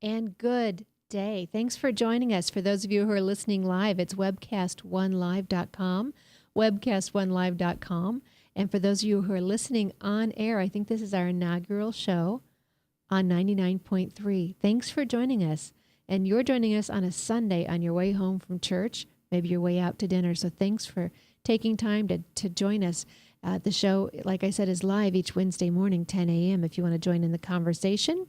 and good day. Thanks for joining us. For those of you who are listening live, it's webcast1live.com, webcast1live.com. And for those of you who are listening on air, I think this is our inaugural show on 99.3. Thanks for joining us. And you're joining us on a Sunday on your way home from church, maybe your way out to dinner. So thanks for taking time to join us. The show, like I said, is live each Wednesday morning, 10 a.m. If you want to join in the conversation,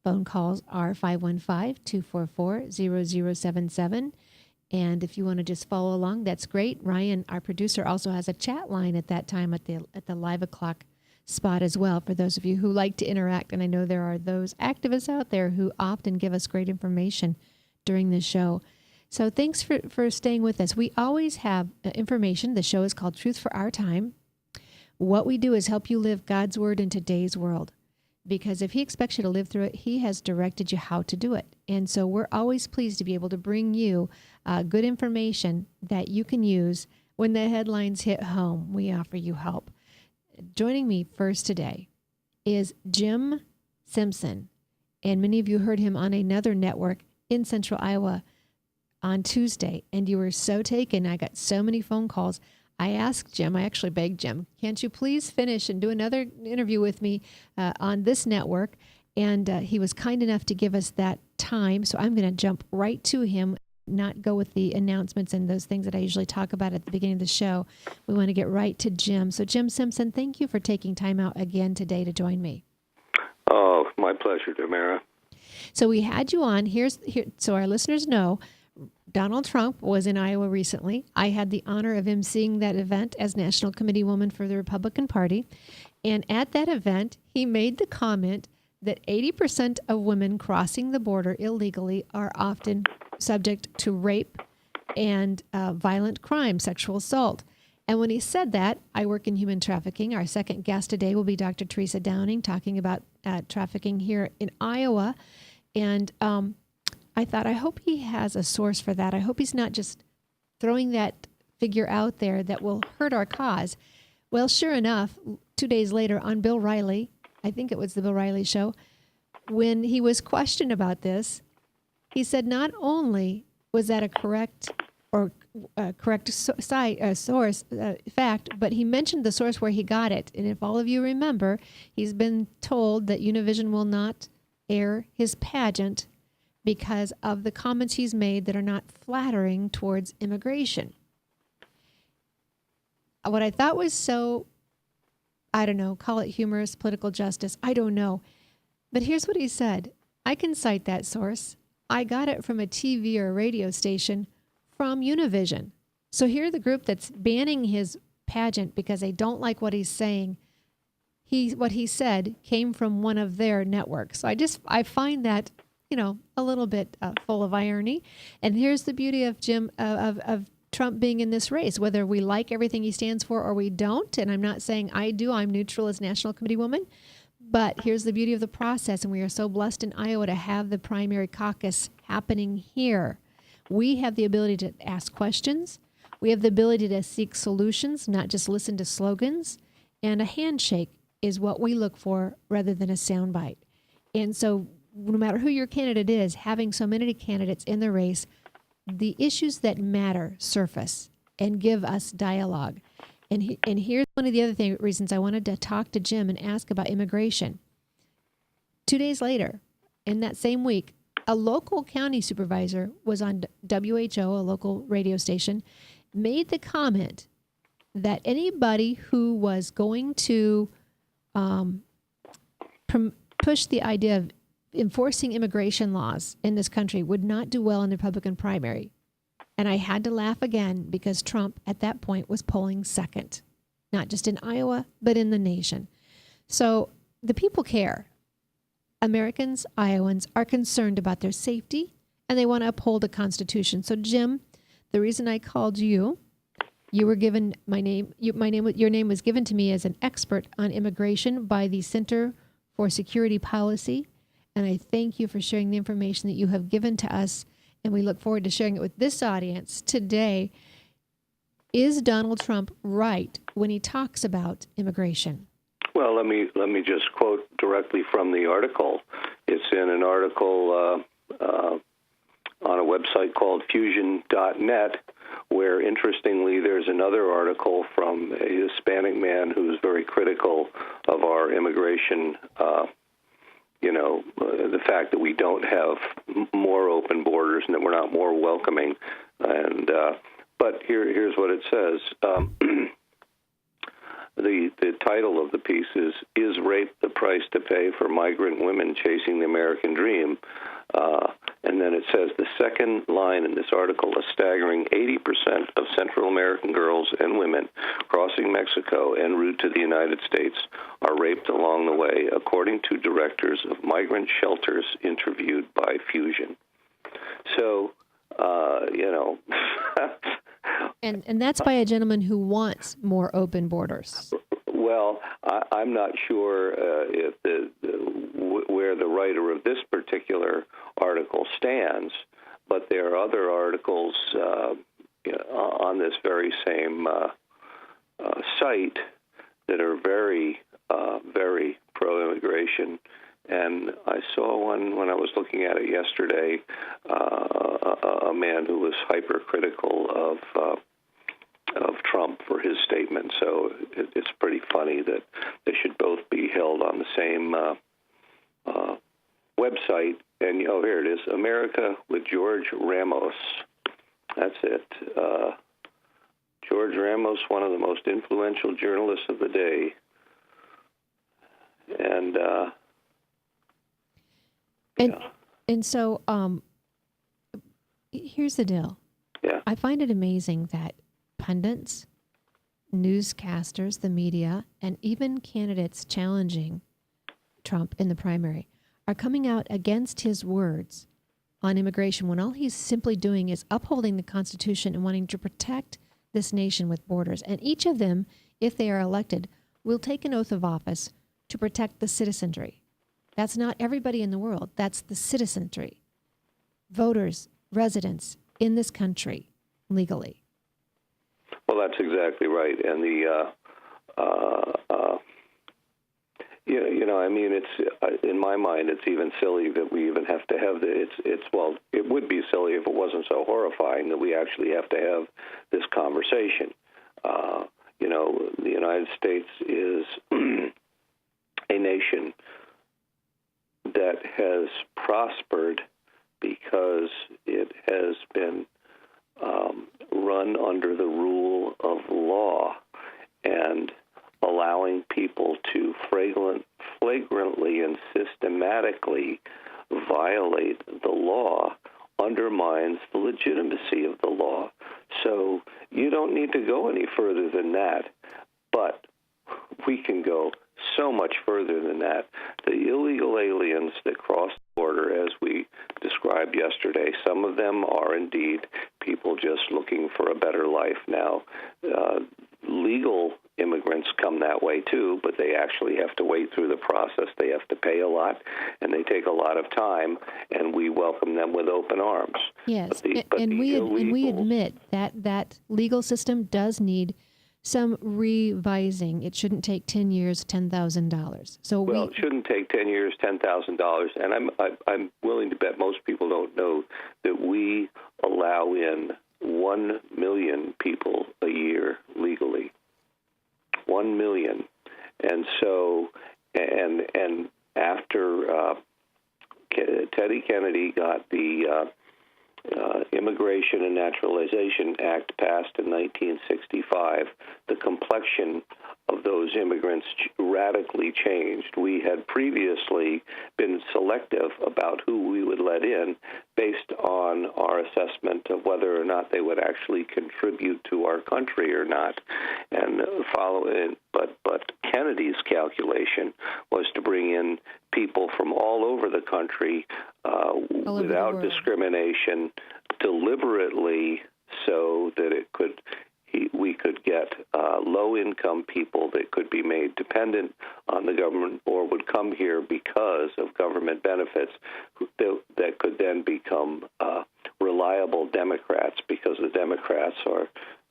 phone calls are 515-244-0077. And if you want to just follow along, that's great. Ryan, our producer, also has a chat line at that time at the live o'clock spot as well for those of you who like to interact. And I know there are those activists out there who often give us great information during the show. So thanks for staying with us. We always have information. The show is called Truth for Our Time. What we do is help you live God's word in today's world, because if he expects you to live through it, he has directed you how to do it. And so we're always pleased to be able to bring you good information that you can use when the headlines hit home. We offer you help. Joining me first today is Jim Simpson. And many of you heard him on another network in Central Iowa on Tuesday. And you were so taken. I got so many phone calls. I asked Jim, I actually begged Jim, can't you please finish and do another interview with me on this network? And he was kind enough to give us that time. So I'm going to jump right to him, not go with the announcements and those things that I usually talk about at the beginning of the show. We want to get right to Jim. So Jim Simpson, thank you for taking time out again today to join me. Oh, my pleasure, Tamara. So we had you on. So our listeners know, Donald Trump was in Iowa recently. I had the honor of emceeing that event as National Committee Woman for the Republican Party. And at that event, he made the comment that 80% of women crossing the border illegally are often subject to rape and violent crime, sexual assault. And when he said that, I work in human trafficking. Our second guest today will be Dr. Teresa Downing, talking about trafficking here in Iowa. And I thought, I hope he has a source for that. I hope he's not just throwing that figure out there that will hurt our cause. Well, sure enough, 2 days later on Bill Riley, I think it was the Bill Riley show, when he was questioned about this, he said not only was that a correct source fact, but he mentioned the source where he got it. And if all of you remember, he's been told that Univision will not air his pageant because of the comments he's made that are not flattering towards immigration. What I thought was so, I don't know, call it humorous, political justice, I don't know. But here's what he said. I can cite that source. I got it from a TV or a radio station from Univision. So here the group that's banning his pageant because they don't like what he's saying, what he said came from one of their networks. So I find that, a little bit full of irony. And here's the beauty of of Trump being in this race, whether we like everything he stands for or we don't. And I'm not saying I do. I'm neutral as National Committee woman. But here's the beauty of the process. And we are so blessed in Iowa to have the primary caucus happening here. We have the ability to ask questions. We have the ability to seek solutions, not just listen to slogans. And a handshake is what we look for rather than a soundbite. And so no matter who your candidate is, having so many candidates in the race, the issues that matter surface and give us dialogue. And here's one of the other reasons I wanted to talk to Jim and ask about immigration. 2 days later, in that same week, a local county supervisor was on WHO, a local radio station, made the comment that anybody who was going to push the idea of enforcing immigration laws in this country would not do well in the Republican primary. And I had to laugh again because Trump at that point was polling second, not just in Iowa, but in the nation. So the people care. Americans, Iowans are concerned about their safety and they want to uphold the Constitution. So Jim, the reason I called you, you were given your name was given to me as an expert on immigration by the Center for Security Policy. And I thank you for sharing the information that you have given to us. And we look forward to sharing it with this audience today. Is Donald Trump right when he talks about immigration? Well, let me just quote directly from the article. It's in an article on a website called fusion.net, where, interestingly, there's another article from a Hispanic man who's very critical of our immigration, the fact that we don't have more open borders and that we're not more welcoming. But here's what it says. The title of the piece is Rape the Price to Pay for Migrant Women Chasing the American Dream? And then it says the second line in this article, a staggering 80% of Central American girls and women crossing Mexico en route to the United States are raped along the way, according to directors of migrant shelters interviewed by Fusion. So, And that's by a gentleman who wants more open borders. Well, I'm not sure if where the writer of this particular article stands, but there are other articles on this very same site that are very, very pro-immigration. And I saw one when I was looking at it yesterday, a man who was hypercritical of Trump for his statement. So it's pretty funny that they should both be held on the same website. And, here it is, America with George Ramos. That's it. George Ramos, one of the most influential journalists of the day. And so here's the deal. Yeah. I find it amazing that pundits, newscasters, the media, and even candidates challenging Trump in the primary are coming out against his words on immigration when all he's simply doing is upholding the Constitution and wanting to protect this nation with borders. And each of them, if they are elected, will take an oath of office to protect the citizenry. That's not everybody in the world. That's the citizenry. Voters, residents in this country legally. Well, that's exactly right. And it's in my mind, it's even silly that we even have to have it would be silly if it wasn't so horrifying that we actually have to have this conversation. The United States is a nation that has prospered because it has been run under the rule of law, and allowing people to flagrantly and systematically violate the law undermines the legitimacy of the law. So you don't need to go any further than that, but we can go so much further than that. The illegal aliens that cross the border, as we described yesterday, some of them are indeed people just looking for a better life now. Legal immigrants come that way too, but they actually have to wait through the process. They have to pay a lot, and they take a lot of time, and we welcome them with open arms. Yes, and we admit that legal system does need some revising. It shouldn't take 10 years, $10,000. It shouldn't take 10 years, $10,000. And I'm willing to bet most people don't know that we allow in 1 million people a year legally. 1 million. And so, and after Teddy Kennedy got the Immigration and Naturalization Act passed in 1965, the complexion of those immigrants radically changed. We had previously been selective about who we would let in based on our assessment of whether or not they would actually contribute to our country or not. And but Kennedy's calculation was to bring in people from all over the country without discrimination, deliberately, so that we could get low-income people that could be made dependent on the government or would come here because of government benefits that could then become reliable Democrats, because the Democrats are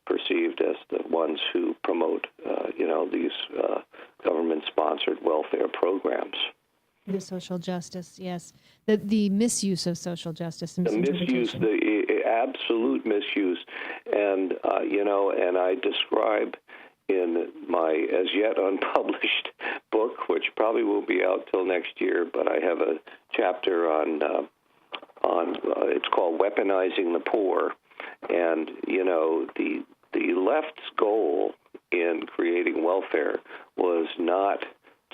perceived as the ones who promote, these government-sponsored welfare programs. The social justice, yes. The misuse of social justice and The misuse, misinterpretation. the absolute misuse. And, and I describe in my as yet unpublished book, which probably won't be out till next year, but I have a chapter on it's called Weaponizing the Poor. And, the left's goal in creating welfare was not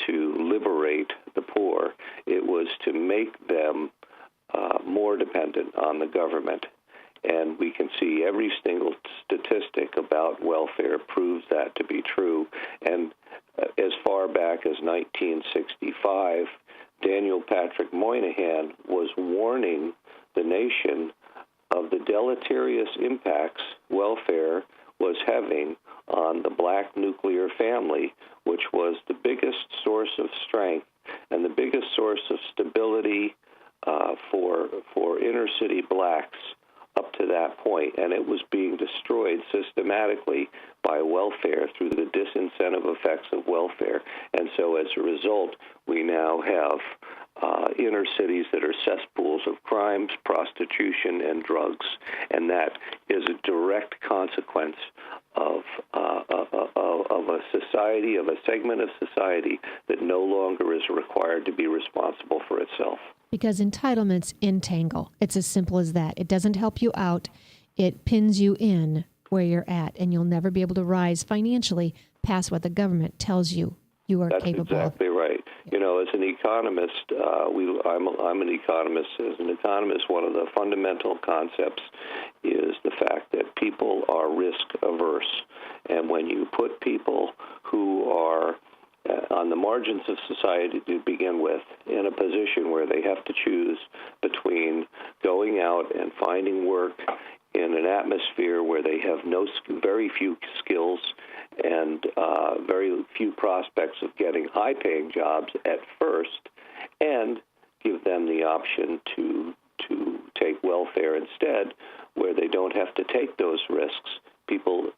to liberate the poor. It was to make them more dependent on the government. And we can see every single statistic about welfare proves that to be true. And as far back as 1965, Daniel Patrick Moynihan was warning the nation of the deleterious impacts welfare was having on the black nuclear family, which was the biggest source of strength and the biggest source of stability for inner city blacks up to that point. And it was being destroyed systematically by welfare through the disincentive effects of welfare. And so as a result, we now have inner cities that are cesspools of crimes, prostitution, and drugs, and that is a direct consequence of a society, of a segment of society that no longer is required to be responsible for itself. Because entitlements entangle. It's as simple as that. It doesn't help you out. It pins you in where you're at, and you'll never be able to rise financially past what the government tells you are capable of. That's exactly right. As an economist, I'm an economist. As an economist, one of the fundamental concepts is the fact that people are risk averse. And when you put people who are on the margins of society to begin with in a position where they have to choose between going out and finding work in an atmosphere where they have very few skills and very few prospects of getting high-paying jobs at first, and give them the option to take welfare instead, where they don't have to take those risks, people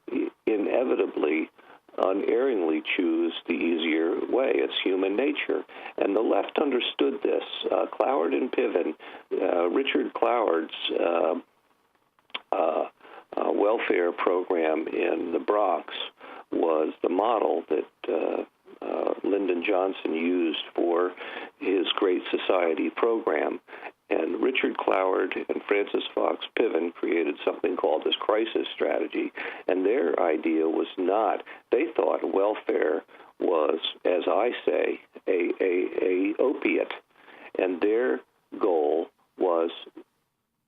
inevitably, unerringly choose the easier way. It's human nature. And the left understood this. Cloward and Piven, Richard Cloward's welfare program in the Bronx was the model that Lyndon Johnson used for his Great Society program. And Richard Cloward and Francis Fox Piven created something called this crisis strategy. And their idea was not, they thought welfare was, as I say, a opiate. And their goal was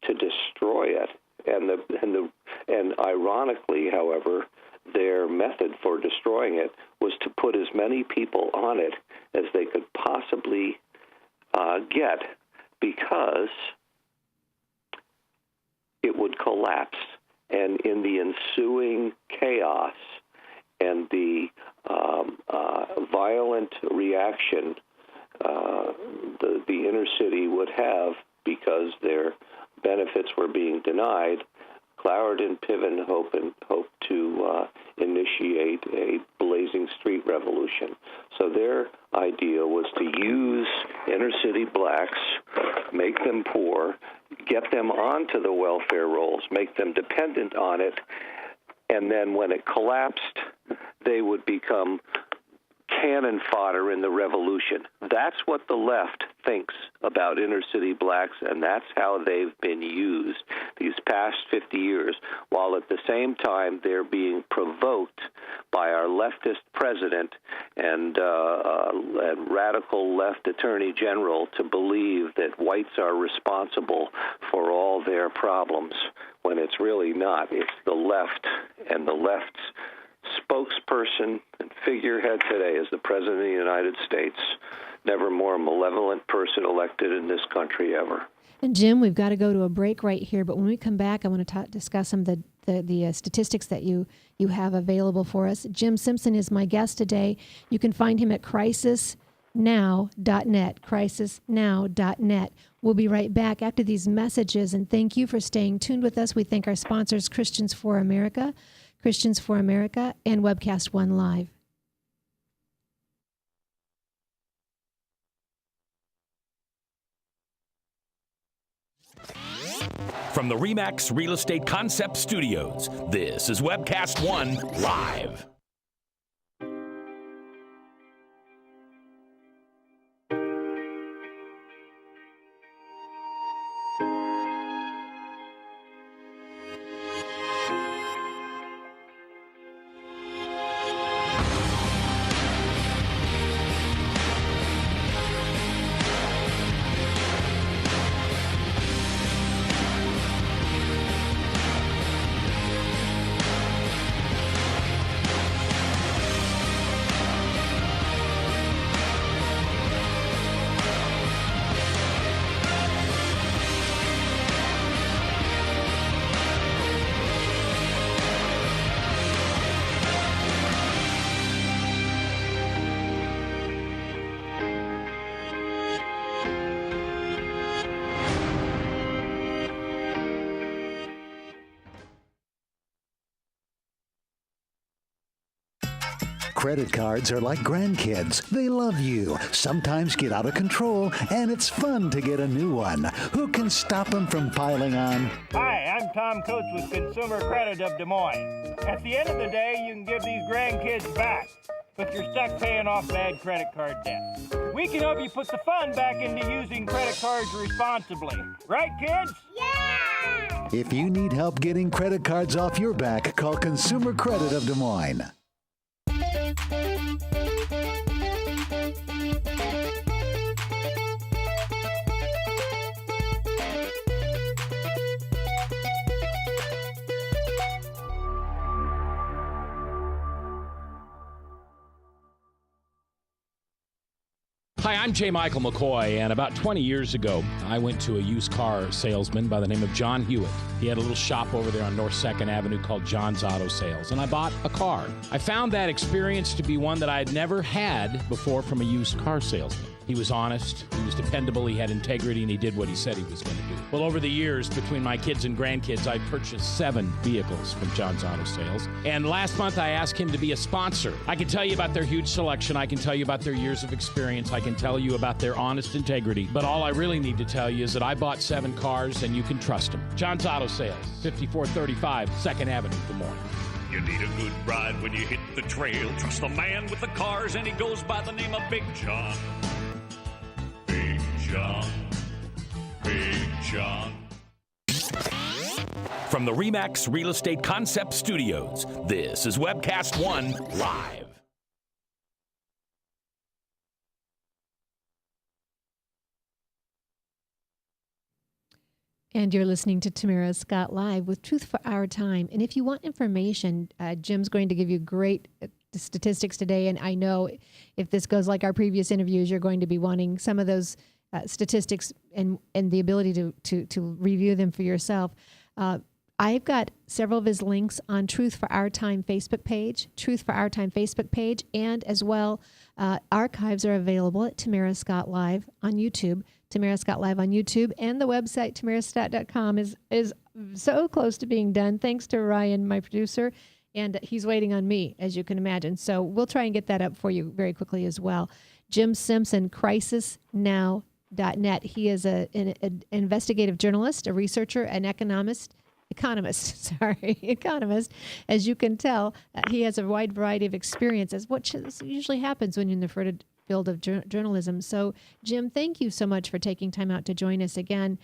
to destroy it. And ironically, however, their method for destroying it was to put as many people on it as they could possibly get, because it would collapse. And in the ensuing chaos and the violent reaction the inner city would have because their benefits were being denied, Cloward and Piven hoped to initiate a blazing street revolution. So their idea was to use inner city blacks, make them poor, get them onto the welfare rolls, make them dependent on it, and then when it collapsed, they would become cannon fodder in the revolution. That's what the left thinks about inner city blacks, and that's how they've been used these past 50 years, while at the same time they're being provoked by our leftist president and radical left attorney general to believe that whites are responsible for all their problems, when it's really not. It's the left, and the left's spokesperson and figurehead today is the President of the United States. Never more malevolent person elected in this country ever. And Jim, we've got to go to a break right here, but when we come back, I want to discuss some of the statistics that you have available for us. Jim Simpson is my guest today. You can find him at crisisnow.net, crisisnow.net. We'll be right back after these messages, and thank you for staying tuned with us. We thank our sponsors, Christians for America, and Webcast One Live. From the RE/MAX Real Estate Concept Studios, this is Webcast One Live. Credit cards are like grandkids. They love you, sometimes get out of control, and it's fun to get a new one. Who can stop them from piling on? Hi, I'm Tom Coates with Consumer Credit of Des Moines. At the end of the day, you can give these grandkids back, but you're stuck paying off bad credit card debt. We can help you put the fun back into using credit cards responsibly. Right, kids? Yeah! If you need help getting credit cards off your back, call Consumer Credit of Des Moines. Hi, I'm J. Michael McCoy, and about 20 years ago, I went to a used car salesman by the name of John Hewitt. He had a little shop over there on North 2nd Avenue called John's Auto Sales, and I bought a car. I found that experience to be one that I had never had before from a used car salesman. He was honest, he was dependable, he had integrity, and he did what he said he was going to do. Well, over the years, between my kids and grandkids, I purchased 7 vehicles from John's Auto Sales. And last month, I asked him to be a sponsor. I can tell you about their huge selection. I can tell you about their years of experience. I can tell you about their honest integrity. But all I really need to tell you is that I bought 7 cars, and you can trust them. John's Auto Sales, 5435 2nd Avenue, Des Moines. You need a good ride when you hit the trail. Trust the man with the cars, and he goes by the name of Big John. Big John. Big John. From the RE/MAX Real Estate Concept Studios, this is Webcast One Live. And you're listening to Tamara Scott Live with Truth for Our Time. And if you want information, Jim's going to give you great statistics today. And I know if this goes like our previous interviews, you're going to be wanting some of those statistics and the ability to review them for yourself. I've got several of his links on Truth for Our Time Facebook page, Truth for Our Time Facebook page, and as well, archives are available at Tamara Scott Live on YouTube. Tamara Scott Live on YouTube, and the website tamarascott.com is so close to being done, thanks to Ryan, my producer, and he's waiting on me, as you can imagine. So we'll try and get that up for you very quickly as well. Jim Simpson, crisisnow.net. He is an investigative journalist, a researcher, an economist. As you can tell, he has a wide variety of experiences, which usually happens when you're in the field of journalism. So, Jim, thank you so much for taking time out to join us again.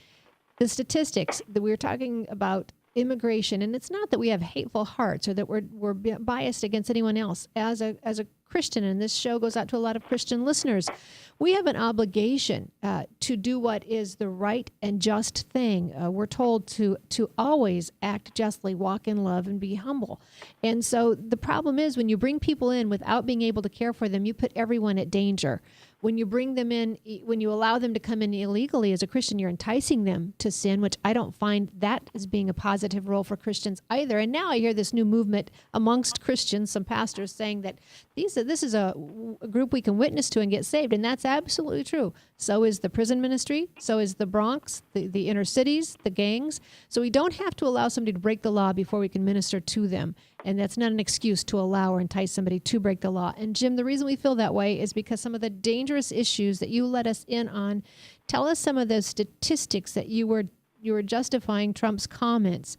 The statistics that we're talking about immigration, and it's not that we have hateful hearts or that we're biased against anyone else. As a Christian, and this show goes out to a lot of Christian listeners, we have an obligation to do what is the right and just thing. We're told to always act justly, walk in love, and be humble. And so the problem is when you bring people in without being able to care for them, you put everyone at danger. When you bring them in, when you allow them to come in illegally as a Christian, you're enticing them to sin, which I don't find that as being a positive role for Christians either. And now I hear this new movement amongst Christians, some pastors saying that this is a group we can witness to and get saved, and that's absolutely true. So is the prison ministry, so is the Bronx, the inner cities, the gangs. So we don't have to allow somebody to break the law before we can minister to them. And that's not an excuse to allow or entice somebody to break the law. And Jim, the reason we feel that way is because some of the dangerous issues that you let us in on. Tell us some of those statistics that you were were justifying Trump's comments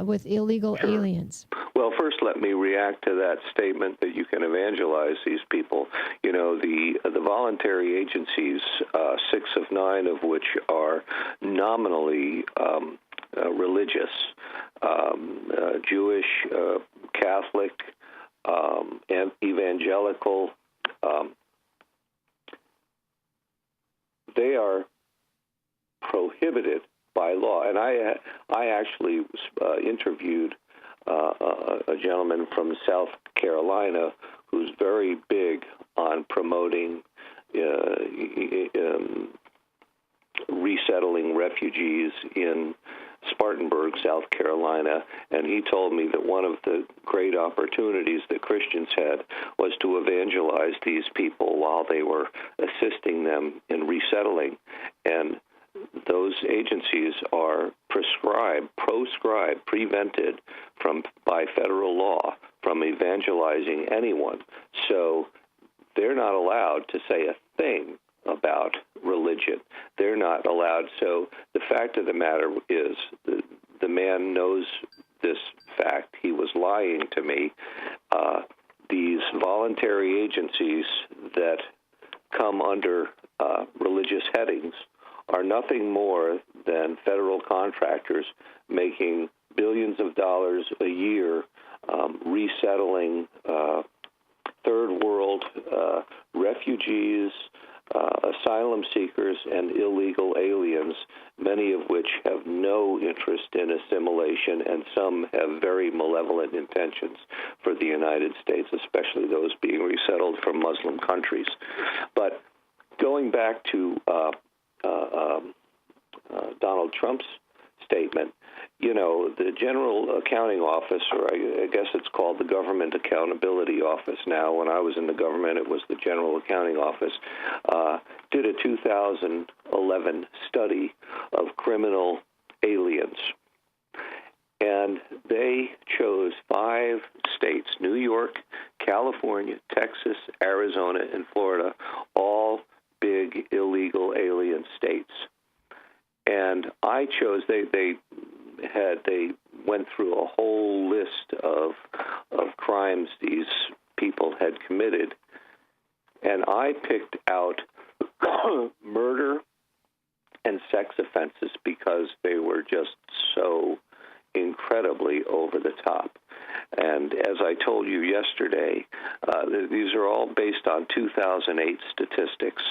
with illegal aliens. Well, first, let me react to that statement that you can evangelize these people. You know, the voluntary agencies, 6 of 9 of which are nominally religious, Jewish, Catholic, and evangelical, they are prohibited by law. And I actually interviewed a gentleman from South Carolina who's very big on promoting resettling refugees in Spartanburg, South Carolina, and he told me that one of the great opportunities that Christians had was to evangelize these people while they were assisting them in resettling. And those agencies are prevented by federal law from evangelizing anyone. So they're not allowed to say a thing about religion. They're not allowed. So the fact of the matter is the man knows this fact. He was lying to me. These voluntary agencies that come under religious headings are nothing more than federal contractors making billions of dollars a year resettling third world refugees, asylum seekers, and illegal aliens, many of which have no interest in assimilation, and some have very malevolent intentions for the United States, especially those being resettled from Muslim countries. But going back to Donald Trump's statement, you know, the General Accounting Office, or I guess it's called the Government Accountability Office now. When I was in the government, it was the General Accounting Office, did a 2011 study of criminal aliens. And they chose 5 states, New York, California, Texas, Arizona, and Florida, all big illegal alien states. And I chose, they went through a whole list of crimes these people had committed, and I picked out murder and sex offenses because they were just so incredibly over the top. And as I told you yesterday, these are all based on 2008 statistics.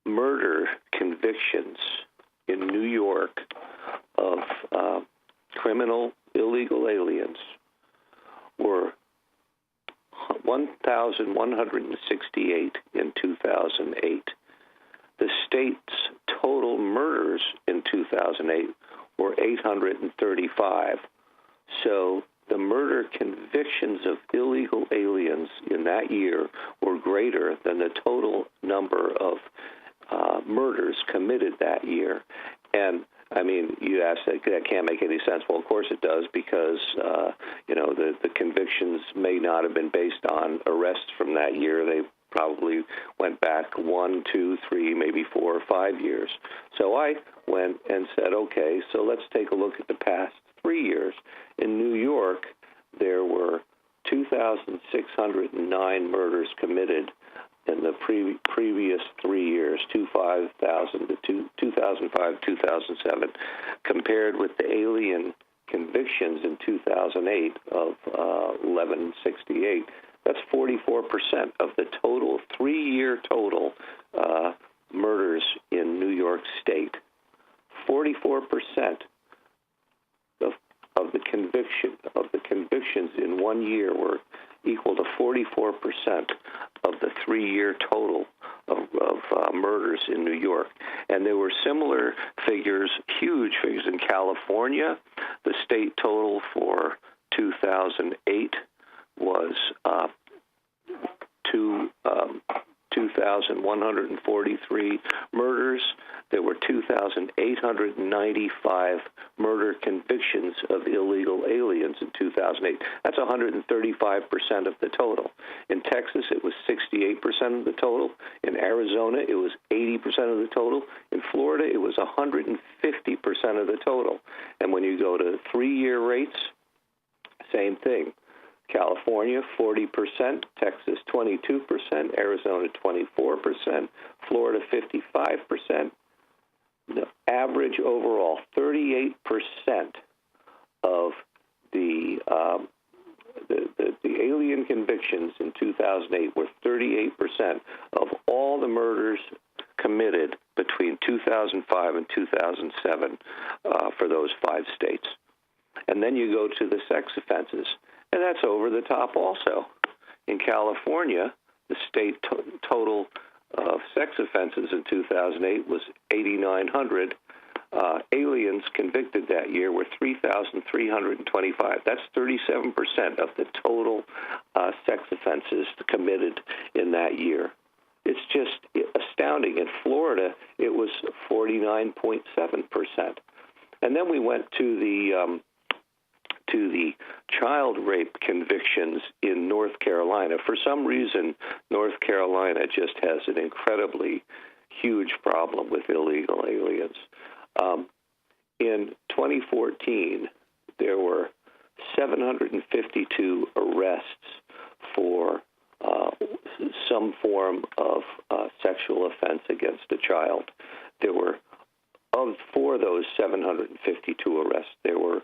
Murder convictions in New York of criminal illegal aliens were 1,168 in 2008. The state's total murders in 2008 were 835. So the murder convictions of illegal aliens in that year were greater than the total number of murders committed that year. And I mean, you ask that can't make any sense. Well, of course it does, because the convictions may not have been based on arrests from that year. They probably went back 1, 2, 3, maybe 4 or 5 years. So I went and said, okay, so let's take a look at the past 3 years. In New York, there were 2,609 murders committed in the previous 3 years, 2000 to 2005, 2007, compared with the alien convictions in 2008 of 1,168. That's 44% of the total 3-year total murders in New York State. 44% of the convictions in 1 year were equal to 44% of the 3-year total of murders in New York. And there were similar figures, huge figures, in California. The state total for 2008 was 2,143 murders. There were were 2,895 murder convictions of illegal aliens in 2008. That's 135% of the total. In Texas, it was 68% of the total. In Arizona, it was 80% of the total. In Florida, it was 150% of the total. And when you go to 3-year rates, same thing. California, 40%, Texas, 22%, Arizona, 24%, Florida, 55%. The average overall, 38% of the alien convictions in 2008 were 38% of all the murders committed between 2005 and 2007 for those 5 states. And then you go to the sex offenses, and that's over the top also. In California, the state total of sex offenses in 2008 was 8,900. Aliens convicted that year were 3,325. That's 37% of the total sex offenses committed in that year. It's just astounding. In Florida, it was 49.7%. And then we went to the child rape convictions in North Carolina. For some reason, North Carolina just has an incredibly huge problem with illegal aliens. In 2014, there were 752 arrests for some form of sexual offense against a child. There were, for those 752 arrests, there were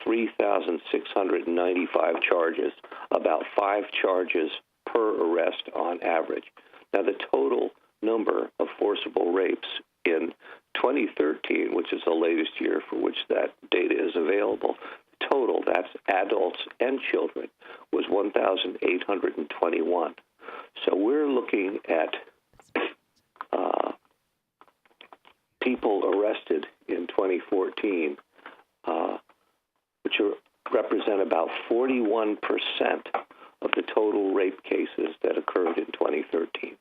3,695 charges, about 5 charges per arrest on average. Now, the total number of forcible rapes in 2013, which is the latest year for which that data is available, total, that's adults and children, was 1,821. So we're looking at people arrested in 2014, which represent about 41% of the total rape cases that occurred in 2013.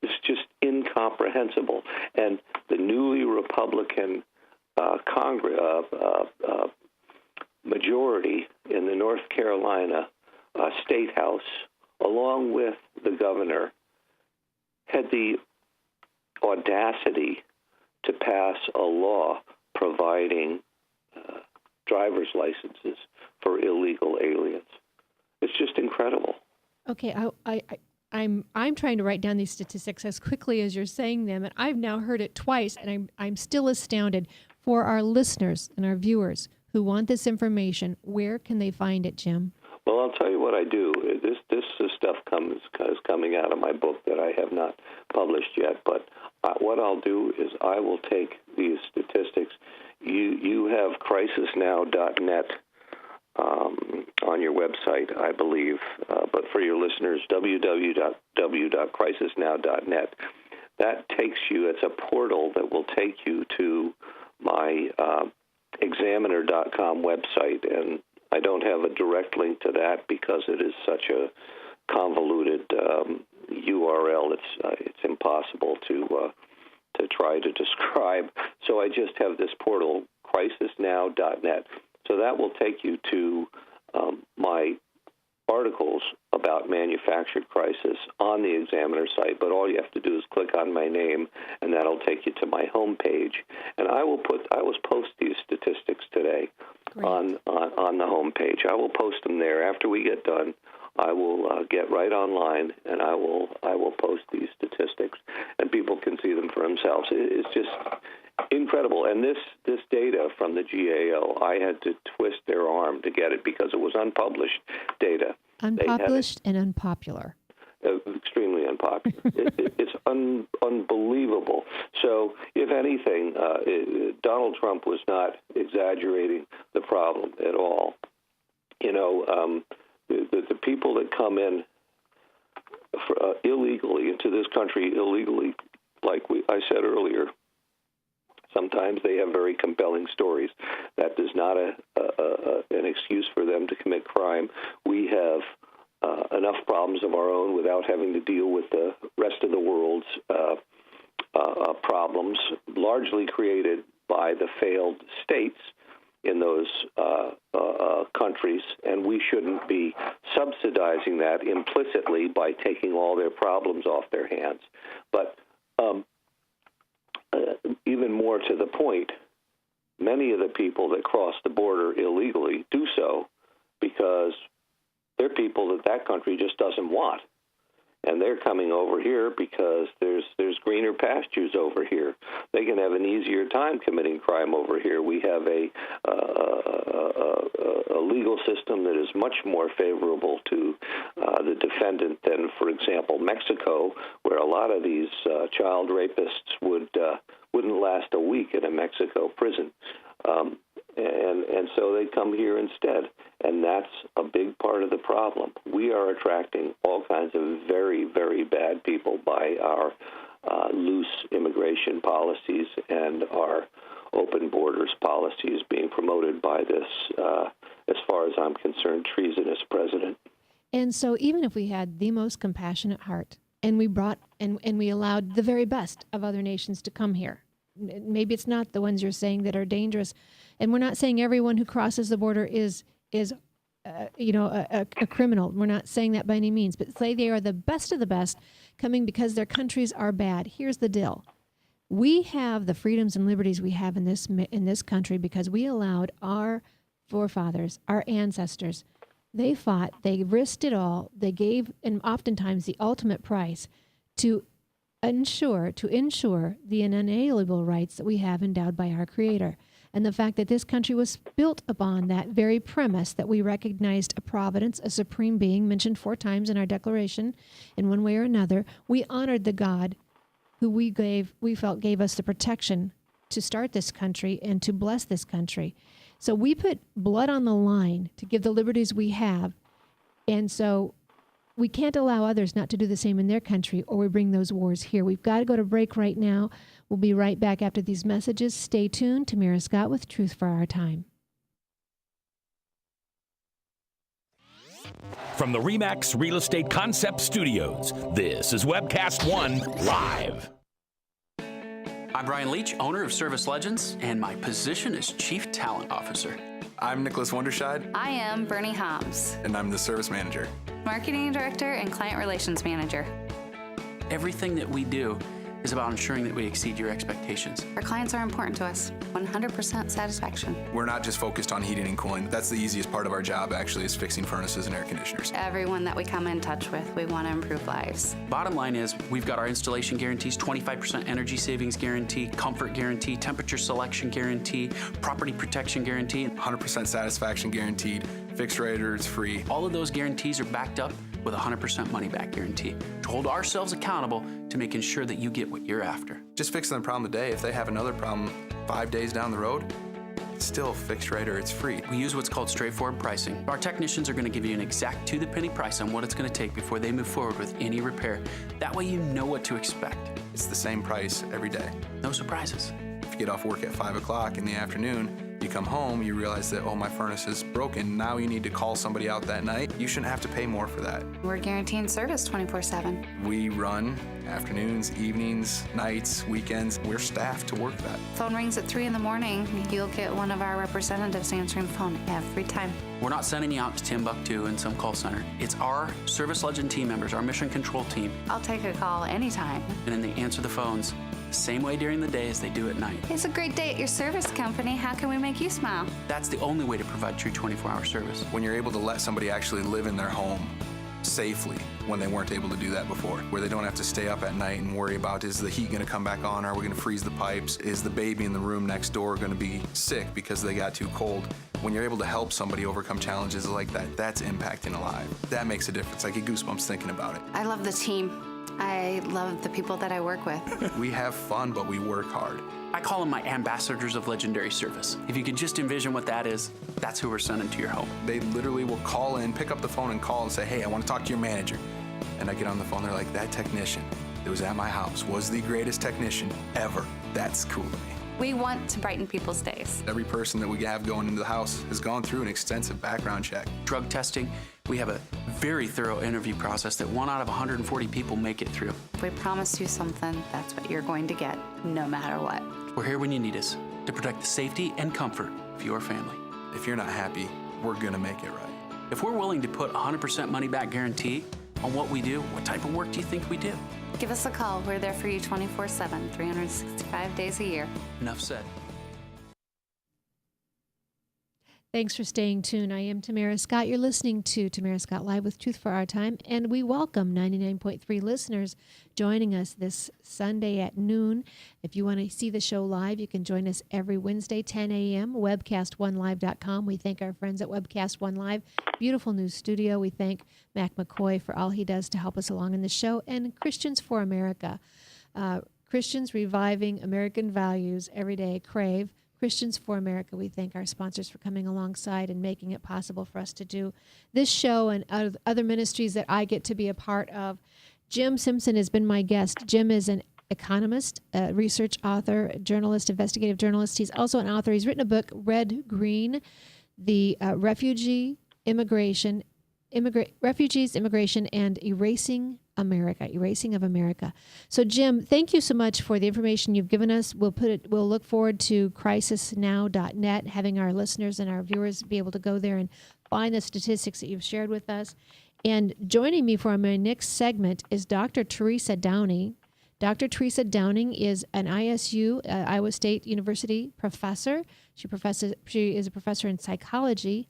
It's just incomprehensible. And the newly Republican majority in the North Carolina State House, along with the governor, had the audacity to pass a law providing driver's licenses for illegal aliens. It's just incredible. Okay, I'm trying to write down these statistics as quickly as you're saying them, and I've now heard it twice, and I'm still astounded. For our listeners and our viewers who want this information, where can they find it, Jim? Well, I'll tell you what I do. This stuff is coming out of my book that I have not published yet, but what I'll do is I will take these statistics. You have crisisnow.net on your website, I believe, but for your listeners, www.crisisnow.net. That takes you, it's a portal that will take you to my examiner.com website, and I don't have a direct link to that because it is such a convoluted URL. It's impossible to try to describe. So I just have this portal, crisisnow.net. So that will take you to my articles about manufactured crisis on the Examiner site, but all you have to do is click on my name, and that'll take you to my homepage. And I will post these statistics today on the homepage. I will post them there. After we get done, I will get right online, and I will post these statistics, and people can see them for themselves. It's just incredible. And this data from the GAO, I had to twist their arm to get it because it was unpublished data. Unpublished and unpopular. Extremely unpopular. It's unbelievable. So, if anything, Donald Trump was not exaggerating the problem at all. You know, the people that come in illegally into this country illegally, like I said earlier, sometimes they have very compelling stories. That is not an excuse for them to commit crime. We have enough problems of our own without having to deal with the rest of the world's problems, largely created by the failed states in those countries, and we shouldn't be subsidizing that implicitly by taking all their problems off their hands. But even more to the point, many of the people that cross the border illegally do so because they're people that country just doesn't want. And they're coming over here because there's greener pastures over here. They can have an easier time committing crime over here. We have a legal system that is much more favorable to the defendant than, for example, Mexico, where a lot of these child rapists wouldn't last a week in a Mexico prison. And so they come here instead, and that's a big part of the problem. We are attracting all kinds of very, very bad people by our loose immigration policies and our open borders policies being promoted by this, as far as I'm concerned, treasonous president. And so even if we had the most compassionate heart and we brought and we allowed the very best of other nations to come here, maybe it's not the ones you're saying that are dangerous. And we're not saying everyone who crosses the border is a criminal. We're not saying that by any means. But say they are the best of the best coming because their countries are bad. Here's the deal. We have the freedoms and liberties we have in this country because we allowed our forefathers, our ancestors. They fought. They risked it all. They gave, and oftentimes the ultimate price to ensure the inalienable rights that we have endowed by our Creator. And the fact that this country was built upon that very premise that we recognized a providence, a supreme being, mentioned 4 times in our Declaration, in one way or another. We honored the God who we felt gave us the protection to start this country and to bless this country. So we put blood on the line to give the liberties we have. And so we can't allow others not to do the same in their country, or we bring those wars here. We've got to go to break right now. We'll be right back after these messages. Stay tuned. Tamira Scott with Truth for Our Time. From the RE/MAX Real Estate Concept Studios, this is Webcast One Live. I'm Brian Leach, owner of Service Legends, and my position is Chief Talent Officer. I'm Nicholas Wonderscheid. I am Bernie Hobbs. And I'm the Service Manager. Marketing Director and Client Relations Manager. Everything that we do is about ensuring that we exceed your expectations. Our clients are important to us. 100% satisfaction. We're not just focused on heating and cooling. That's the easiest part of our job, actually, is fixing furnaces and air conditioners. Everyone that we come in touch with, we want to improve lives. Bottom line is, we've got our installation guarantees, 25% energy savings guarantee, comfort guarantee, temperature selection guarantee, property protection guarantee. 100% satisfaction guaranteed. Fixed rate or it's free. All of those guarantees are backed up with a 100% money-back guarantee to hold ourselves accountable to making sure that you get what you're after. Just fixing the problem today. If they have another problem 5 days down the road, it's still fixed rate or it's free. We use what's called straightforward pricing. Our technicians are going to give you an exact to-the-penny price on what it's going to take before they move forward with any repair. That way you know what to expect. It's the same price every day. No surprises. If you get off work at 5 o'clock in the afternoon, you come home, you realize that, oh, my furnace is broken. Now you need to call somebody out that night. You shouldn't have to pay more for that. We're guaranteeing service 24/7. We run afternoons, evenings, nights, weekends. We're staffed to work that. Phone rings at 3 in the morning. You'll get one of our representatives answering the phone every time. We're not sending you out to Timbuktu in some call center. It's our Service Legend team members, our mission control team. I'll take a call anytime. And then they answer the phones the same way during the day as they do at night. It's a great day at your service company. How can we make you smile? That's the only way to provide true 24-hour service. When you're able to let somebody actually live in their home safely when they weren't able to do that before, where they don't have to stay up at night and worry about, is the heat going to come back on? Are we going to freeze the pipes? Is the baby in the room next door going to be sick because they got too cold? When you're able to help somebody overcome challenges like that, that's impacting a life. That makes a difference. I get goosebumps thinking about it. I love the team. I love the people that I work with. We have fun, but we work hard. I call them my ambassadors of legendary service. If you could just envision what that is, that's who we're sending to your home. They literally will call in, pick up the phone and call and say, hey, I want to talk to your manager. And I get on the phone, they're like, that technician that was at my house was the greatest technician ever. That's cool to me. We want to brighten people's days. Every person that we have going into the house has gone through an extensive background check. Drug testing, we have a very thorough interview process that 1 out of 140 people make it through. If we promise you something, that's what you're going to get, no matter what. We're here when you need us to protect the safety and comfort of your family. If you're not happy, we're going to make it right. If we're willing to put 100% money back guarantee on what we do, what type of work do you think we do? Give us a call. We're there for you 24/7, 365 days a year. Enough said. Thanks for staying tuned. I am Tamara Scott. You're listening to Tamara Scott Live with Truth for Our Time, and we welcome 99.3 listeners joining us this Sunday at noon. If you want to see the show live, you can join us every Wednesday, 10 a.m., webcast1live.com. We thank our friends at Webcast One Live. Beautiful new studio. We thank Mac McCoy for all he does to help us along in the show, and Christians for America. Christians reviving American values every day. Crave. Christians for America. We thank our sponsors for coming alongside and making it possible for us to do this show and other ministries that I get to be a part of. Jim Simpson has been my guest. Jim is an economist, a research author, journalist, investigative journalist. He's also an author. He's written a book, Red Green, the refugees, immigration, and erasing of America. So, Jim, thank you so much for the information you've given us. We'll look forward to crisisnow.net, having our listeners and our viewers be able to go there and find the statistics that you've shared with us. And joining me for my next segment is Dr. Teresa Downey. Dr. Teresa Downing is an ISU, Iowa State University professor. She is a professor in sociology,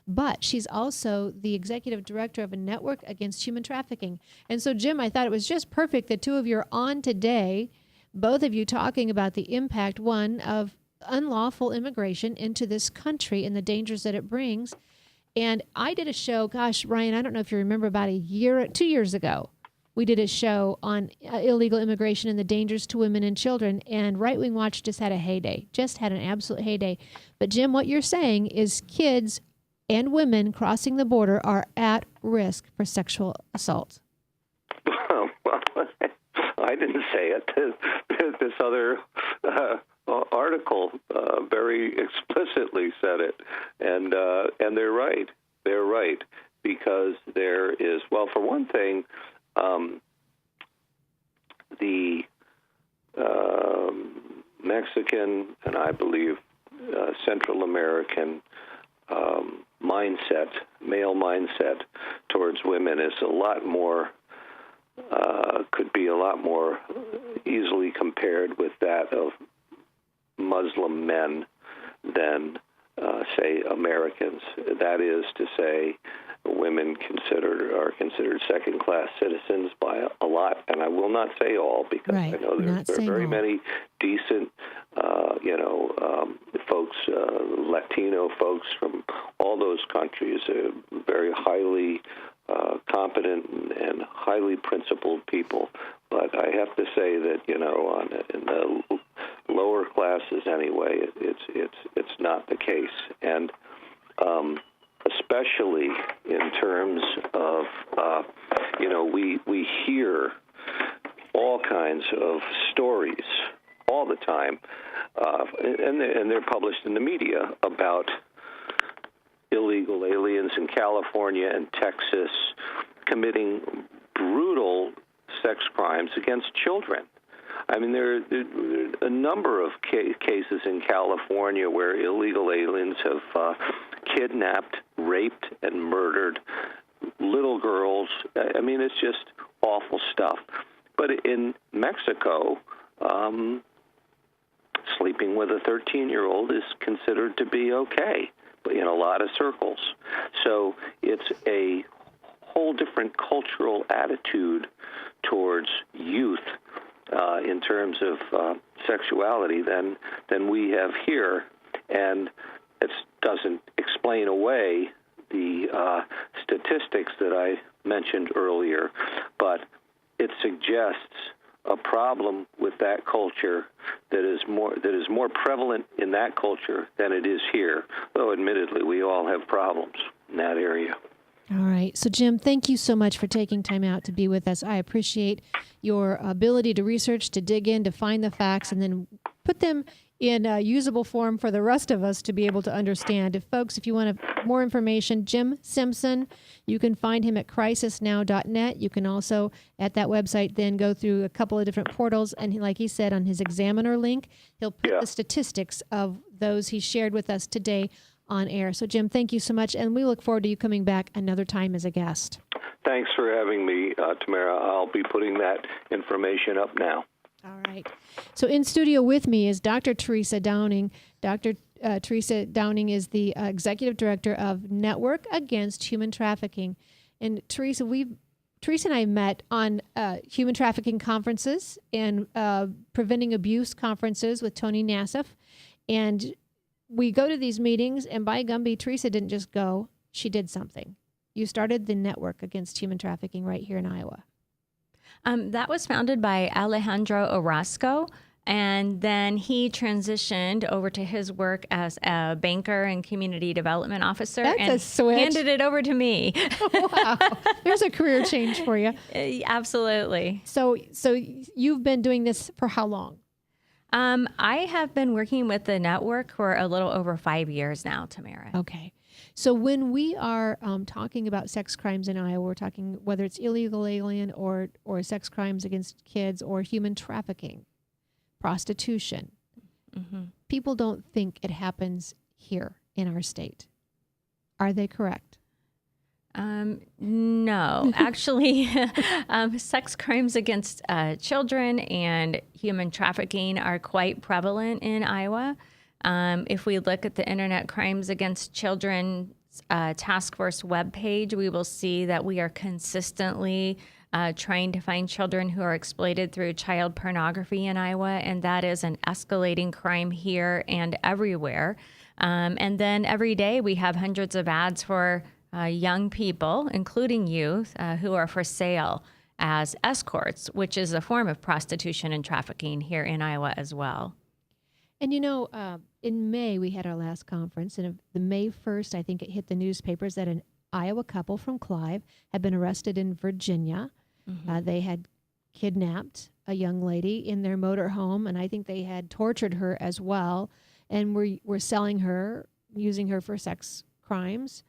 but she's also the executive director of a network against human trafficking. And so, Jim, I thought it was just perfect that two of you are on today, both of you talking about the impact, one, of unlawful immigration into this country and the dangers that it brings. And I did a show, gosh, Ryan, I don't know if you remember, about 2 years ago. We did a show on illegal immigration and the dangers to women and children, and Right Wing Watch just had an absolute heyday. But, Jim, what you're saying is kids and women crossing the border are at risk for sexual assault. Well, I didn't say it. This other article very explicitly said it, and they're right. They're right, because there is, well, for one thing, the Mexican and I believe Central American male mindset towards women is a lot more, could be a lot more easily compared with that of Muslim men than, say, Americans. That is to say, women are considered second-class citizens by a lot, and I will not say all, because I know there are very many decent, folks, Latino folks from all those countries, very highly competent and highly principled people. But I have to say that, in the lower classes anyway, it's not the case, and especially in terms of, we hear all kinds of stories all the time, and they're published in the media about illegal aliens in California and Texas committing brutal sex crimes against children. I mean, there are a number of cases in California where illegal aliens have kidnapped, raped, and murdered little girls. I mean, it's just awful stuff. But in Mexico, sleeping with a 13-year-old is considered to be okay in a lot of circles. So it's a whole different cultural attitude towards youth in terms of sexuality than we have here, and it doesn't explain away the statistics that I mentioned earlier, but it suggests a problem with that culture that is more prevalent in that culture than it is here, though admittedly we all have problems in that area. All right. So, Jim, thank you so much for taking time out to be with us. I appreciate your ability to research, to dig in, to find the facts, and then put them in a usable form for the rest of us to be able to understand. If you want more information, Jim Simpson, you can find him at crisisnow.net. You can also, at that website, then go through a couple of different portals. And like he said, on his Examiner link, he'll put the statistics of those he shared with us today on air. So, Jim, thank you so much, and we look forward to you coming back another time as a guest. Thanks for having me, Tamara. I'll be putting that information up now. All right. So in studio with me is Dr. Teresa Downing. Dr. Teresa Downing is the executive director of Network Against Human Trafficking. And Teresa and I met on human trafficking conferences and preventing abuse conferences with Tony Nassif. And we go to these meetings, and by Gumby, Teresa didn't just go, she did something. You started the Network Against Human Trafficking right here in Iowa. That was founded by Alejandro Orozco, and then he transitioned over to his work as a banker and community development officer. That's and a switch. Handed it over to me. Wow. There's a career change for you. Absolutely. So you've been doing this for how long? I have been working with the network for a little over 5 years now, Tamara. Okay. So when we are talking about sex crimes in Iowa, we're talking whether it's illegal alien or sex crimes against kids or human trafficking, prostitution. Mm-hmm. People don't think it happens here in our state. Are they correct? No, actually, sex crimes against children and human trafficking are quite prevalent in Iowa. If we look at the Internet Crimes Against Children Task Force webpage, we will see that we are consistently trying to find children who are exploited through child pornography in Iowa, and that is an escalating crime here and everywhere. And then every day we have hundreds of ads for young people, including youth, who are for sale as escorts, which is a form of prostitution and trafficking here in Iowa as well. And in May, we had our last conference, and the May 1st, I think it hit the newspapers that an Iowa couple from Clive had been arrested in Virginia. Mm-hmm. They had kidnapped a young lady in their motorhome, and I think they had tortured her as well, and were selling her, using her for sex crimes.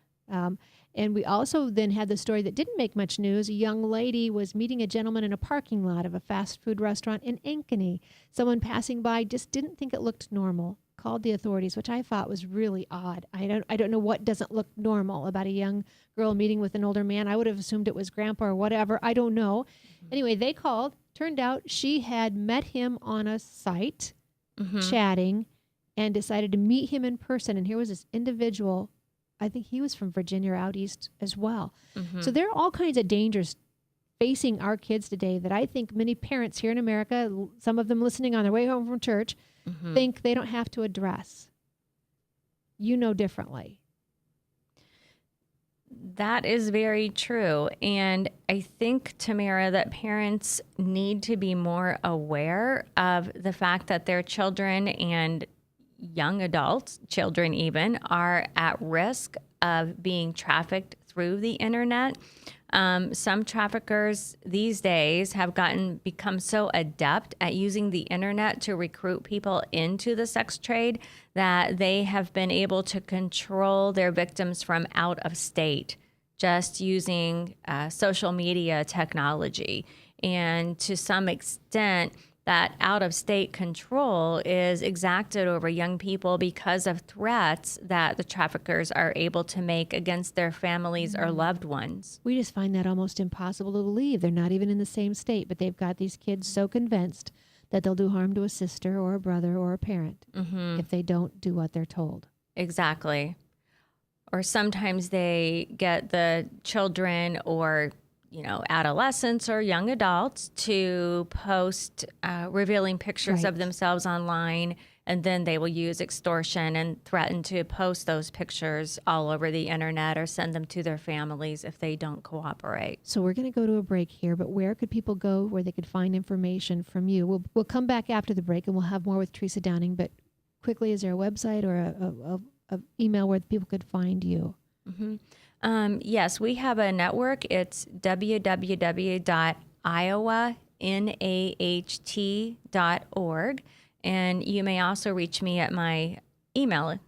And we also then had the story that didn't make much news. A young lady was meeting a gentleman in a parking lot of a fast food restaurant in Ankeny. Someone passing by just didn't think it looked normal, called the authorities, which I thought was really odd. I don't know what doesn't look normal about a young girl meeting with an older man. I would have assumed it was grandpa or whatever. I don't know. Mm-hmm. Anyway, they called. Turned out she had met him on a site, chatting, and decided to meet him in person. And here was this individual, I think he was from Virginia or out east as well. Mm-hmm. So there are all kinds of dangers facing our kids today that I think many parents here in America, some of them listening on their way home from church, think they don't have to address. You know differently. That is very true. And I think, Tamara, that parents need to be more aware of the fact that their children and young adults, children even, are at risk of being trafficked through the internet. Some traffickers these days have become so adept at using the internet to recruit people into the sex trade that they have been able to control their victims from out of state just using social media technology. And to some extent, that out-of-state control is exacted over young people because of threats that the traffickers are able to make against their families or loved ones. We just find that almost impossible to believe. They're not even in the same state, but they've got these kids so convinced that they'll do harm to a sister or a brother or a parent if they don't do what they're told. Exactly. Or sometimes they get the children or adolescents or young adults to post revealing pictures of themselves online, and then they will use extortion and threaten to post those pictures all over the internet or send them to their families if they don't cooperate. So we're going to go to a break here, but where could people go where they could find information from you? We'll come back after the break, and we'll have more with Teresa Downing, but quickly, is there a website or a email where people could find you? Yes, we have a network. It's www.iowanah.org. And you may also reach me at my email,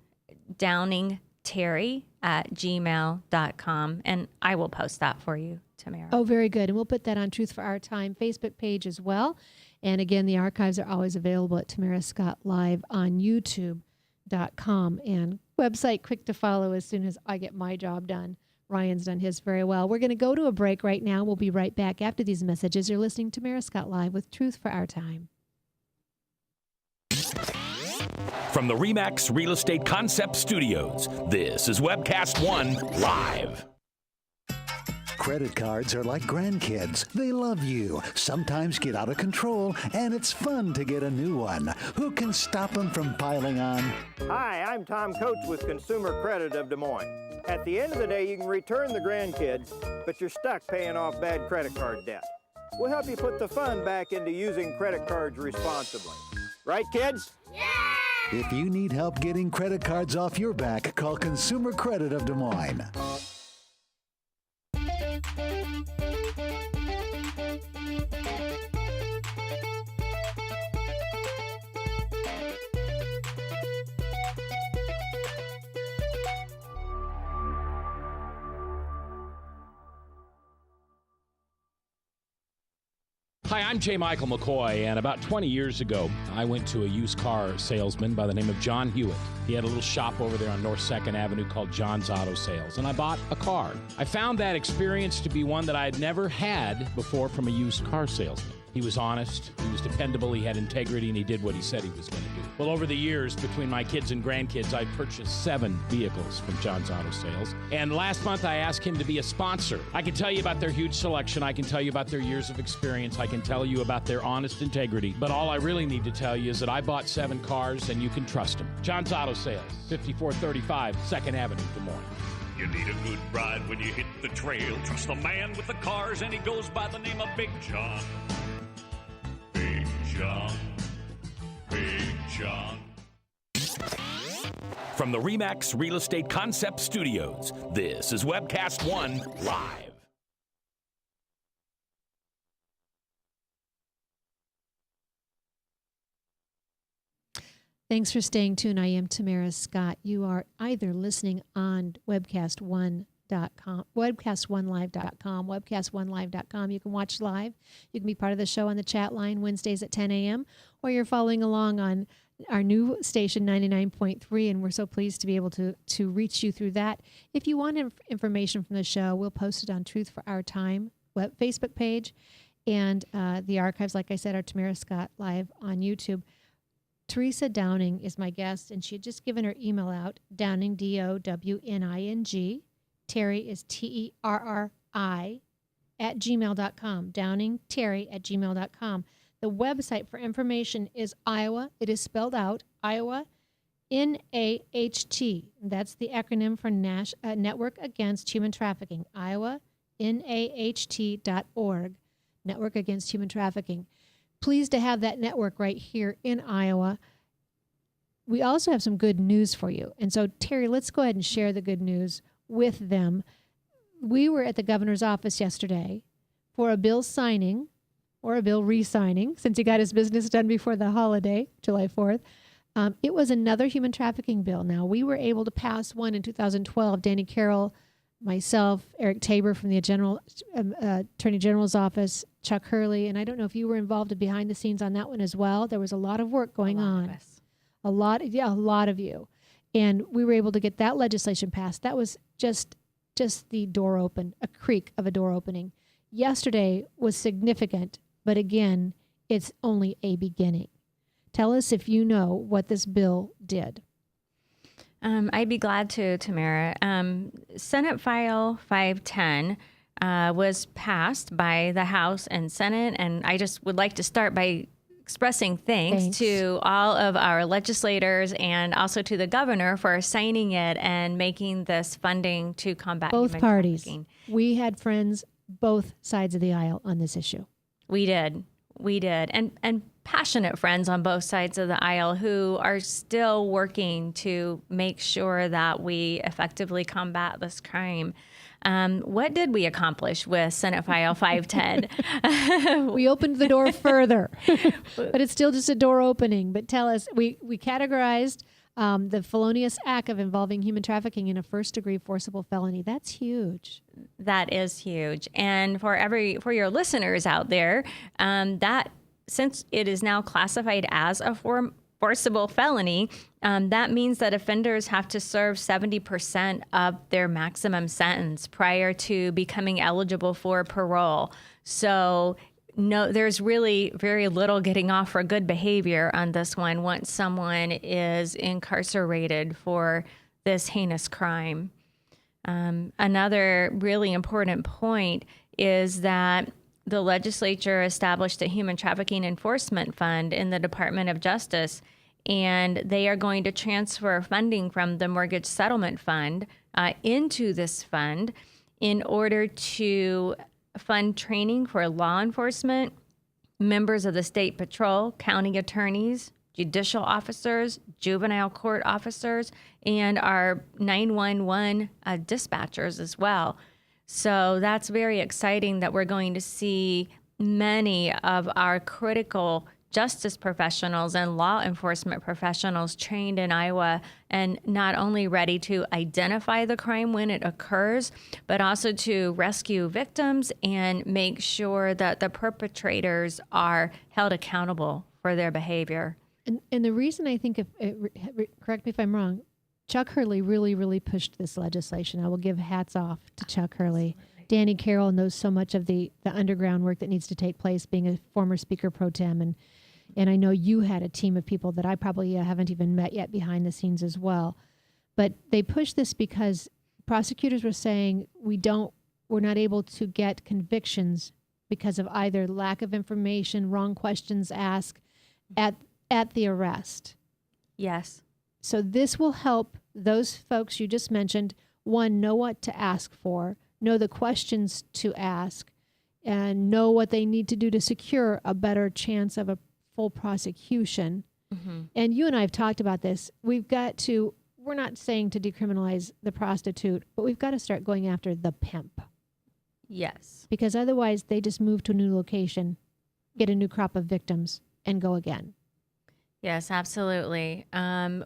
downingterry@gmail.com. And I will post that for you, Tamara. Oh, very good. And we'll put that on Truth for Our Time Facebook page as well. And again, the archives are always available at Tamara Scott Live on YouTube.com. And website quick to follow as soon as I get my job done. Ryan's done his very well. We're going to go to a break right now. We'll be right back after these messages. You're listening to Tamara Scott Live with Truth for Our Time. From the RE/MAX Real Estate Concept Studios, this is Webcast One Live. Credit cards are like grandkids. They love you, sometimes get out of control, and it's fun to get a new one. Who can stop them from piling on? Hi, I'm Tom Coates with Consumer Credit of Des Moines. At the end of the day, you can return the grandkids, but you're stuck paying off bad credit card debt. We'll help you put the fun back into using credit cards responsibly. Right, kids? If you need help getting credit cards off your back, call Consumer Credit of Des Moines. Hi, I'm J. Michael McCoy, and about 20 years ago, I went to a used car salesman by the name of John Hewitt. He had a little shop over there on North 2nd Avenue called John's Auto Sales, and I bought a car. I found that experience to be one that I had never had before from a used car salesman. He was honest, he was dependable, he had integrity, and he did what he said he was going to do. Well, over the years, between my kids and grandkids, I purchased 7 vehicles from John's Auto Sales. And last month, I asked him to be a sponsor. I can tell you about their huge selection. I can tell you about their years of experience. I can tell you about their honest integrity. But all I really need to tell you is that I bought 7 cars, and you can trust them. John's Auto Sales, 5435 2nd Avenue, Des Moines. You need a good ride when you hit the trail. Trust the man with the cars, and he goes by the name of Big John. Big John. Big John. From the RE/MAX Real Estate Concept Studios, this is Webcast One Live. Thanks for staying tuned. I am Tamara Scott. You are either listening on webcast1.com, webcast1live.com, webcast1live.com. You can watch live. You can be part of the show on the chat line Wednesdays at 10 a.m., or you're following along on our new station, 99.3, and we're so pleased to be able to reach you through that. If you want information from the show, we'll post it on Truth for Our Time Facebook page, and the archives, like I said, are Tamara Scott Live on YouTube. Teresa Downing is my guest, and she had just given her email out, Downing, D-O-W-N-I-N-G. Terry is T-E-R-R-I at gmail.com. Downing Terry at gmail.com. The website for information is Iowa. It is spelled out, Iowa, N-A-H-T. That's the acronym for Network Against Human Trafficking. Iowa, NAHT.org. Network Against Human Trafficking. Pleased to have that network right here in Iowa. We also have some good news for you. And so, Terry, let's go ahead and share the good news with them. We were at the governor's office yesterday for a bill signing, or a bill re-signing, since he got his business done before the holiday, July 4th. It was another human trafficking bill. Now, we were able to pass one in 2012. Danny Carroll, myself, Eric Tabor from the Attorney General's office, Chuck Hurley, and I don't know if you were involved behind the scenes on that one as well. There was a lot of work going on. A lot of you. And we were able to get that legislation passed. That was just the door open, a creak of a door opening. Yesterday was significant, but again, it's only a beginning. Tell us if you know what this bill did. I'd be glad to, Tamara. Senate File 510 was passed by the House and Senate, and I just would like to start by expressing thanks to all of our legislators and also to the governor for signing it and making this funding to combat both parties. Trafficking. We had friends both sides of the aisle on this issue. We did. And passionate friends on both sides of the aisle who are still working to make sure that we effectively combat this crime. What did we accomplish with Senate File 510? We opened the door further, but it's still just a door opening. But tell us, we categorized the felonious act of involving human trafficking in a first-degree forcible felony. That's huge. That is huge. And for your listeners out there, that since it is now classified as a forcible felony, that means that offenders have to serve 70% of their maximum sentence prior to becoming eligible for parole. So no, there's really very little getting off for good behavior on this one once someone is incarcerated for this heinous crime. Another really important point is that the legislature established a human trafficking enforcement fund in the Department of Justice, and they are going to transfer funding from the mortgage settlement fund into this fund in order to fund training for law enforcement, members of the state patrol, county attorneys, judicial officers, juvenile court officers, and our 911 dispatchers as well. So that's very exciting that we're going to see many of our critical justice professionals and law enforcement professionals trained in Iowa, and not only ready to identify the crime when it occurs, but also to rescue victims and make sure that the perpetrators are held accountable for their behavior. And the reason I think, correct me if I'm wrong, Chuck Hurley really pushed this legislation. I will give hats off to Chuck Hurley. Danny Carroll knows so much of the underground work that needs to take place, being a former Speaker Pro Tem. And I know you had a team of people that I probably haven't even met yet behind the scenes as well. But they pushed this because prosecutors were saying we're not able to get convictions because of either lack of information, wrong questions asked at the arrest. Yes. So this will help those folks you just mentioned, one, know what to ask for, know the questions to ask, and know what they need to do to secure a better chance of a full prosecution. Mm-hmm. And you and I have talked about this. We're not saying to decriminalize the prostitute, but we've got to start going after the pimp. Yes. Because otherwise they just move to a new location, get a new crop of victims, and go again. Yes, absolutely.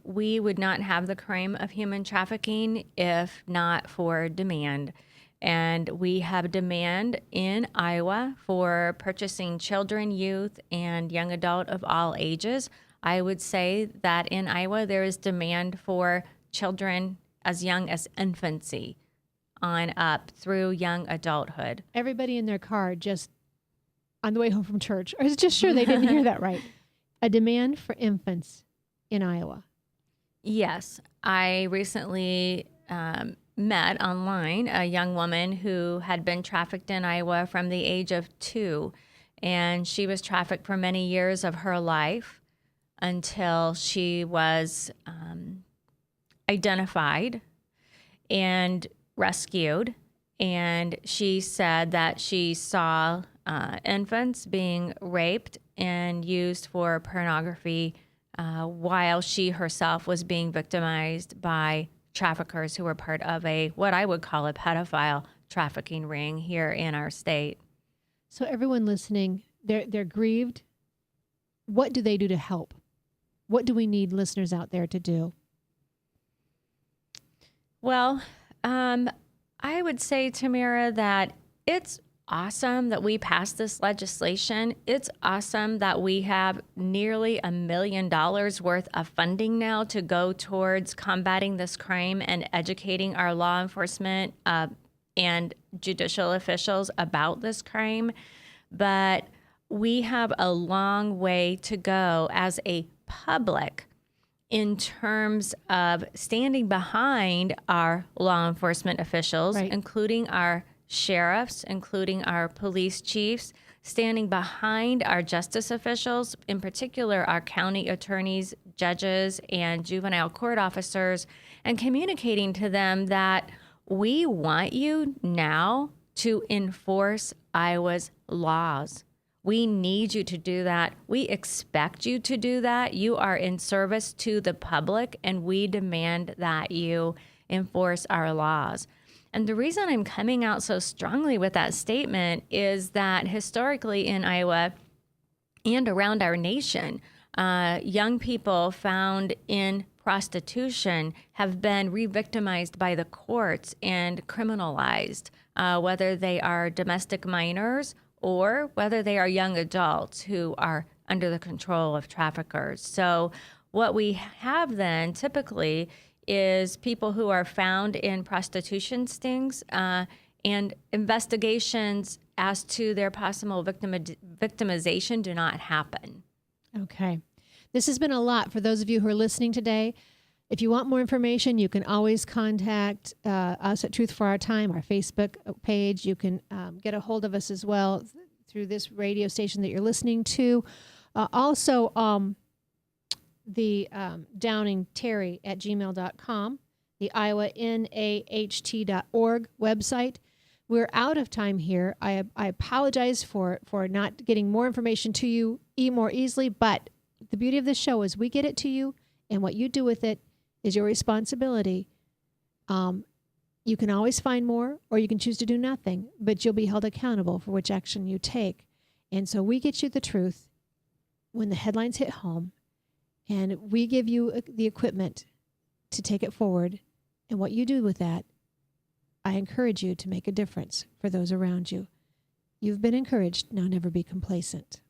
We would not have the crime of human trafficking if not for demand. And we have demand in Iowa for purchasing children, youth, and young adult of all ages. I would say that in Iowa, there is demand for children as young as infancy on up through young adulthood. Everybody in their car just on the way home from church, I was just sure they didn't hear that right. A demand for infants in Iowa. Yes. I recently met online a young woman who had been trafficked in Iowa from the age of 2. And she was trafficked for many years of her life until she was identified and rescued. And she said that she saw infants being raped and used for pornography while she herself was being victimized by traffickers who were part of what I would call a pedophile trafficking ring here in our state. So everyone listening, they're grieved. What do they do to help? What do we need listeners out there to do? Well, I would say, Tamara, that it's awesome that we passed this legislation. It's awesome that we have nearly $1 million worth of funding now to go towards combating this crime and educating our law enforcement and judicial officials about this crime. But we have a long way to go as a public in terms of standing behind our law enforcement officials, right, including our sheriffs, including our police chiefs, standing behind our justice officials, in particular our county attorneys, judges, and juvenile court officers, and communicating to them that we want you now to enforce Iowa's laws. We need you to do that. We expect you to do that. You are in service to the public, and we demand that you enforce our laws. And the reason I'm coming out so strongly with that statement is that historically in Iowa and around our nation, young people found in prostitution have been re-victimized by the courts and criminalized, whether they are domestic minors or whether they are young adults who are under the control of traffickers. So what we have then typically is people who are found in prostitution stings and investigations as to their possible victimization do not happen. Okay. This has been a lot for those of you who are listening today. If you want more information, you can always contact us at Truth for Our Time, our Facebook page. You can get a hold of us as well through this radio station that you're listening to. Also, the Downing Terry at gmail.com, the IowaNAHT.org website. We're out of time here. I apologize for not getting more information to you more easily, but the beauty of this show is we get it to you, and what you do with it is your responsibility. You can always find more, or you can choose to do nothing, but you'll be held accountable for which action you take. And so we get you the truth when the headlines hit home, and we give you the equipment to take it forward. And what you do with that, I encourage you to make a difference for those around you. You've been encouraged. Now never be complacent.